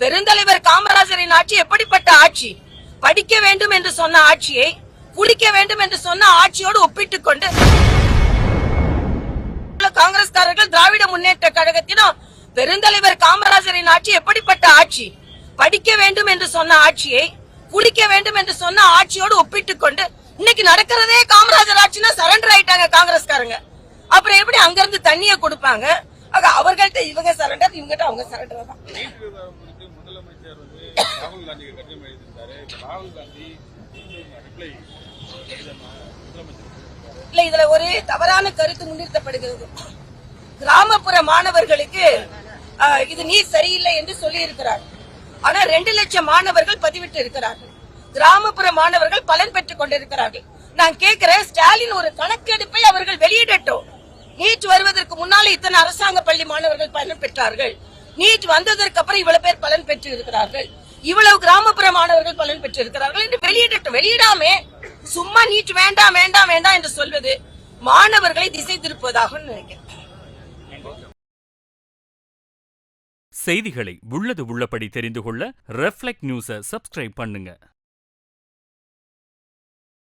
பெருந்தலைவர் காமராஜரின் ஆட்சி எப்படிப்பட்ட ஆட்சி? படிக்க வேண்டும் என்று சொன்ன ஆட்சியை குடிக்க வேண்டும் என்று சொன்ன ஆட்சியோடு ஒப்பிட்டுக் கொண்டு காங்கிரஸ்காரர்கள் திராவிட முன்னேற்ற கழகத்திலும் பெருந்தலைவர் காமராஜரின் ஆட்சி எப்படிப்பட்ட ஆட்சி? படிக்க வேண்டும் என்று சொன்ன ஆட்சியை குடிக்க வேண்டும் என்று சொன்ன ஆட்சியோடு ஒப்பிட்டுக் கொண்டு இன்னைக்கு நடக்கிறதே காமராஜர் ஆட்சினா சரண்டர் ஆயிட்டாங்க காங்கிரஸ்காரங்க. அப்புறம் எப்படி அங்க இருந்து தண்ணிய கொடுப்பாங்க? அவர்கள்ட்ட இவங்க சரண்டர், இவங்ககிட்ட அவங்க சரண்டர் தான். முதலமைச்சர் ராகுல் காந்தி கடிதம் எழுதியிருந்தாரு. ராகுல் காந்தி இல்ல, இதுல ஒரு தவறான கருத்து முன்னிறுத்தப்படுகிறது. கிராமப்புற மாணவர்களுக்கு இது நீர் சரியில்லை என்று சொல்லி இருக்கிறார். ஆனா 2 லட்சம் மாணவர்கள் பதிவிட்டு இருக்கிறார்கள். கிராமப்புற மாணவர்கள் பலன் பெற்றுக் கொண்டிருக்கிறார்கள். நான் கேட்கிறேன், ஸ்டாலின் ஒரு கணக்கெடுப்பை அவர்கள் வெளியிடட்டும். நீட் வருவதற்கு முன்னாலே இத்தனை அரசாங்க பள்ளி மாணவர்கள் பலன் பெற்றார்கள், நீட் வந்ததற்கு அப்புறம் இவ்வளவு பேர் பலன் பெற்று இருக்கிறார்கள், இவ்வளவு கிராமப்புற மாணவர்கள் பலன் பெற்று இருக்கிறார்கள் என்று வெளியிடட்டும். வெளியிடாமே சும்மா நீட் வேண்டாம் வேண்டாம் வேண்டாம் என்று சொல்வது மாணவர்களை திசை திருப்புவதாக நினைக்கிறேன். செய்திகளை உள்ளது உள்ளபடி தெரிந்து கொள்ள ரெஃப்ளெக்ட் நியூஸை சப்ஸ்கிரைப் பண்ணுங்க.